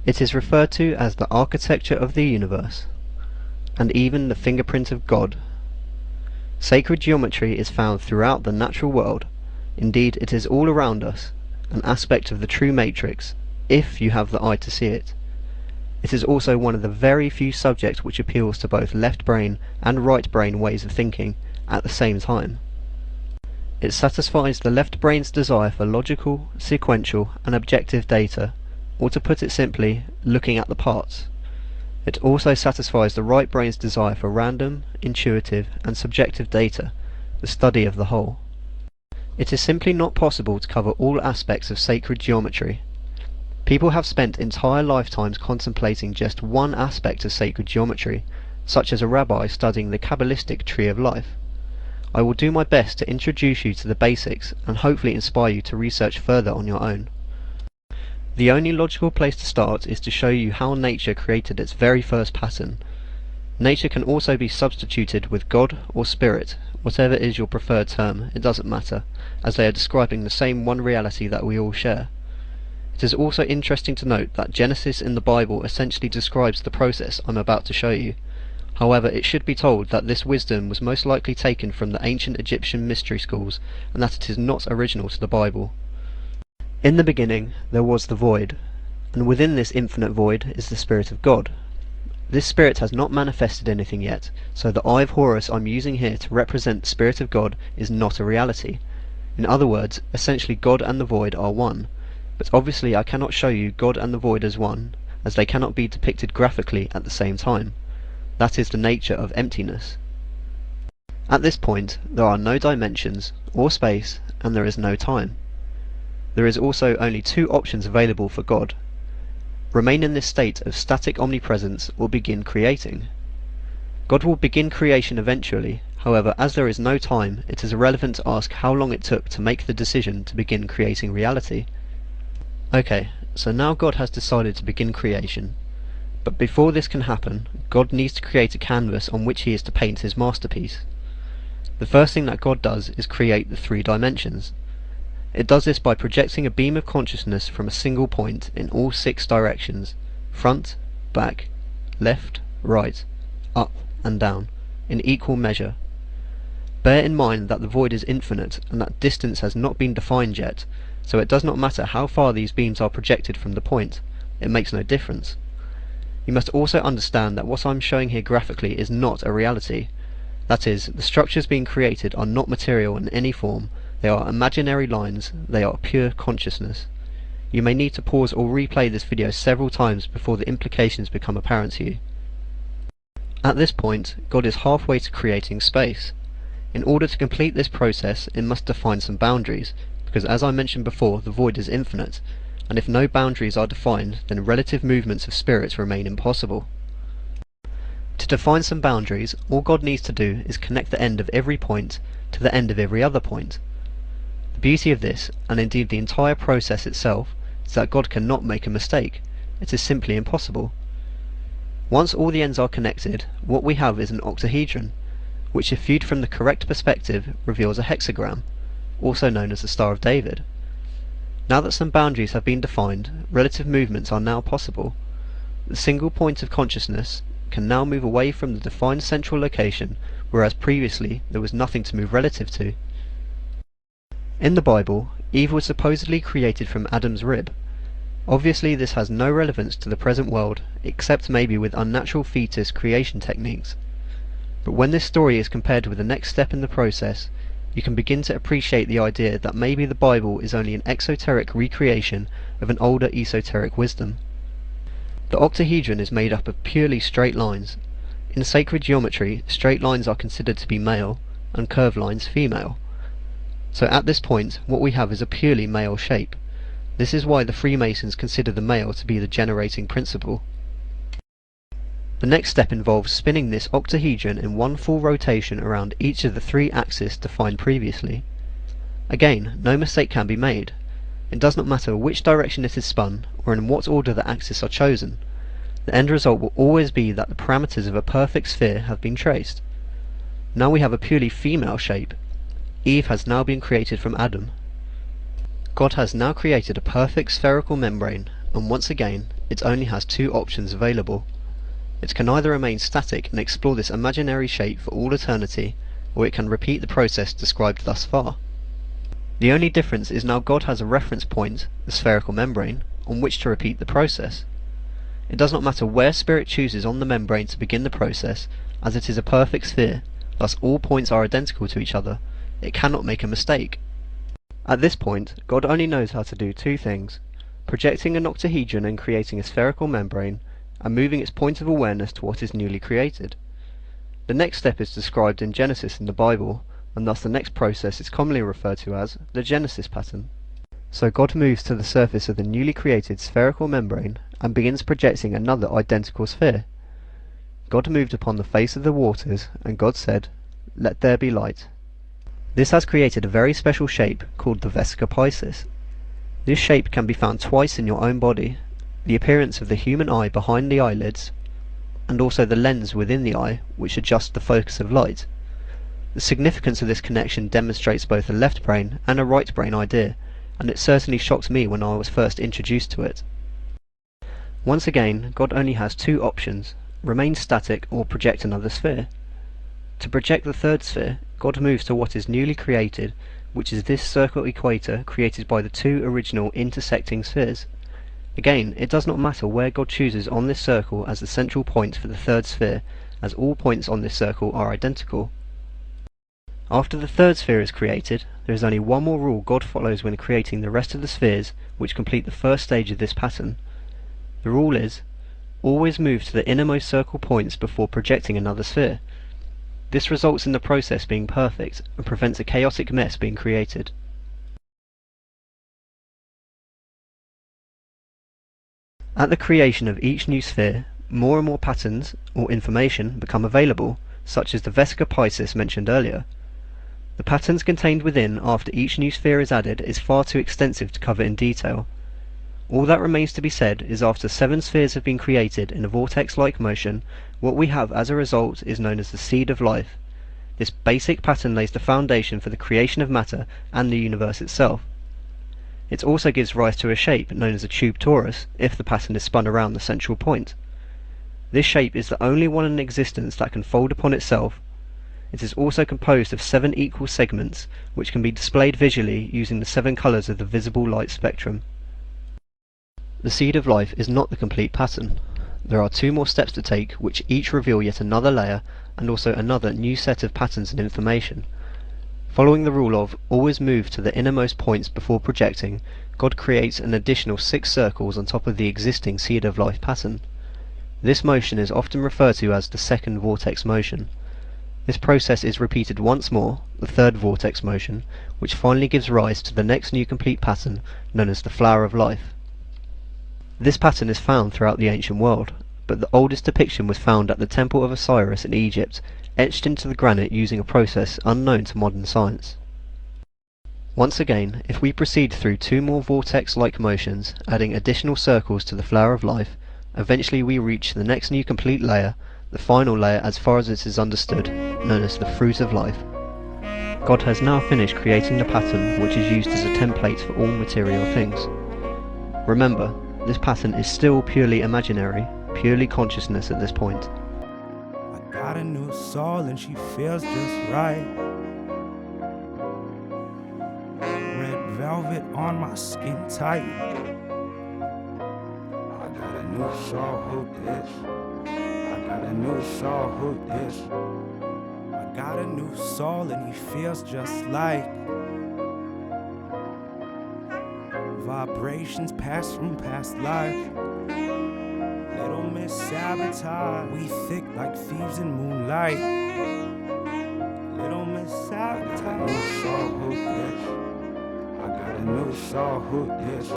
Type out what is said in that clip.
It is referred to as the architecture of the universe, and even the fingerprint of God. Sacred geometry is found throughout the natural world. Indeed, it is all around us, an aspect of the true matrix, if you have the eye to see it. It is also one of the very few subjects which appeals to both left brain and right brain ways of thinking at the same time. It satisfies the left brain's desire for logical, sequential, and objective data, or to put it simply, looking at the parts. It also satisfies the right brain's desire for random, intuitive, and subjective data, the study of the whole. It is simply not possible to cover all aspects of sacred geometry. People have spent entire lifetimes contemplating just one aspect of sacred geometry, such as a rabbi studying the Kabbalistic tree of life. I will do my best to introduce you to the basics and hopefully inspire you to research further on your own. The only logical place to start is to show you how nature created its very first pattern. Nature can also be substituted with God or Spirit, whatever is your preferred term, it doesn't matter, as they are describing the same one reality that we all share. It is also interesting to note that Genesis in the Bible essentially describes the process I'm about to show you. However, it should be told that this wisdom was most likely taken from the ancient Egyptian mystery schools, and that it is not original to the Bible. In the beginning there was the void, and within this infinite void is the Spirit of God. This Spirit has not manifested anything yet, so the Eye of Horus I'm using here to represent the Spirit of God is not a reality. In other words, essentially God and the void are one, but obviously I cannot show you God and the void as one, as they cannot be depicted graphically at the same time. That is the nature of emptiness. At this point there are no dimensions or space, and there is no time. There is also only two options available for God: remain in this state of static omnipresence or begin creating. God will begin creation eventually, however, as there is no time, it is irrelevant to ask how long it took to make the decision to begin creating reality. Okay, so now God has decided to begin creation. But before this can happen, God needs to create a canvas on which he is to paint his masterpiece. The first thing that God does is create the 3 dimensions. It does this by projecting a beam of consciousness from a single point in all 6 directions: front, back, left, right, up and down, in equal measure. Bear in mind that the void is infinite and that distance has not been defined yet, so it does not matter how far these beams are projected from the point, it makes no difference. You must also understand that what I'm showing here graphically is not a reality. That is, the structures being created are not material in any form, they are imaginary lines, they are pure consciousness. You may need to pause or replay this video several times before the implications become apparent to you. At this point, God is halfway to creating space. In order to complete this process, it must define some boundaries, because as I mentioned before, the void is infinite, and if no boundaries are defined, then relative movements of spirits remain impossible. To define some boundaries, all God needs to do is connect the end of every point to the end of every other point. The beauty of this, and indeed the entire process itself, is that God cannot make a mistake. It is simply impossible. Once all the ends are connected, what we have is an octahedron, which if viewed from the correct perspective reveals a hexagram, also known as the Star of David. Now that some boundaries have been defined, relative movements are now possible. The single point of consciousness can now move away from the defined central location, whereas previously there was nothing to move relative to. In the Bible, Eve was supposedly created from Adam's rib. Obviously this has no relevance to the present world, except maybe with unnatural fetus creation techniques. But when this story is compared with the next step in the process, you can begin to appreciate the idea that maybe the Bible is only an exoteric recreation of an older esoteric wisdom. The octahedron is made up of purely straight lines. In sacred geometry, straight lines are considered to be male, and curved lines female. So at this point, what we have is a purely male shape. This is why the Freemasons consider the male to be the generating principle. The next step involves spinning this octahedron in one full rotation around each of the 3 axes defined previously. Again, no mistake can be made. It does not matter which direction it is spun, or in what order the axes are chosen. The end result will always be that the parameters of a perfect sphere have been traced. Now we have a purely female shape. Eve has now been created from Adam. God has now created a perfect spherical membrane, and once again, it only has two options available. It can either remain static and explore this imaginary shape for all eternity, or it can repeat the process described thus far. The only difference is now God has a reference point, the spherical membrane, on which to repeat the process. It does not matter where Spirit chooses on the membrane to begin the process, as it is a perfect sphere, thus all points are identical to each other. It cannot make a mistake. At this point, God only knows how to do two things: projecting an octahedron and creating a spherical membrane, and moving its point of awareness to what is newly created. The next step is described in Genesis in the Bible, and thus the next process is commonly referred to as the Genesis pattern. So God moves to the surface of the newly created spherical membrane and begins projecting another identical sphere. God moved upon the face of the waters, and God said, "Let there be light." This has created a very special shape called the vesica piscis. This shape can be found twice in your own body: the appearance of the human eye behind the eyelids, and also the lens within the eye which adjusts the focus of light. The significance of this connection demonstrates both a left brain and a right brain idea, and it certainly shocked me when I was first introduced to it. Once again, God only has two options: remain static or project another sphere. To project the third sphere, God moves to what is newly created, which is this circle equator created by the two original intersecting spheres. Again, it does not matter where God chooses on this circle as the central point for the third sphere, as all points on this circle are identical. After the third sphere is created, there is only one more rule God follows when creating the rest of the spheres which complete the first stage of this pattern. The rule is, always move to the innermost circle points before projecting another sphere. This results in the process being perfect and prevents a chaotic mess being created. At the creation of each new sphere, more and more patterns or information become available, such as the vesica piscis mentioned earlier. The patterns contained within after each new sphere is added is far too extensive to cover in detail. All that remains to be said is after 7 spheres have been created in a vortex-like motion, what we have as a result is known as the seed of life. This basic pattern lays the foundation for the creation of matter and the universe itself. It also gives rise to a shape known as a tube torus if the pattern is spun around the central point. This shape is the only one in existence that can fold upon itself. It is also composed of 7 equal segments, which can be displayed visually using the 7 colours of the visible light spectrum. The seed of life is not the complete pattern. There are 2 more steps to take, which each reveal yet another layer and also another new set of patterns and information. Following the rule of always move to the innermost points before projecting, God creates an additional 6 circles on top of the existing seed of life pattern. This motion is often referred to as the second vortex motion. This process is repeated once more, the third vortex motion, which finally gives rise to the next new complete pattern known as the flower of life. This pattern is found throughout the ancient world, but the oldest depiction was found at the Temple of Osiris in Egypt, etched into the granite using a process unknown to modern science. Once again, if we proceed through 2 more vortex-like motions, adding additional circles to the flower of life, eventually we reach the next new complete layer, the final layer as far as it is understood, known as the fruit of life. God has now finished creating the pattern which is used as a template for all material things. Remember, this pattern is still purely imaginary, purely consciousness at this point. I got a new soul and she feels just right. Red velvet on my skin tight. I got a new soul, who this? I got a new soul, who this? I got a new soul and he feels just like vibrations passed from past life. Little Miss Sabotage, we thick like thieves in moonlight. Little Miss Sabotage, I got a new soul, who this? I got a new soul, who this?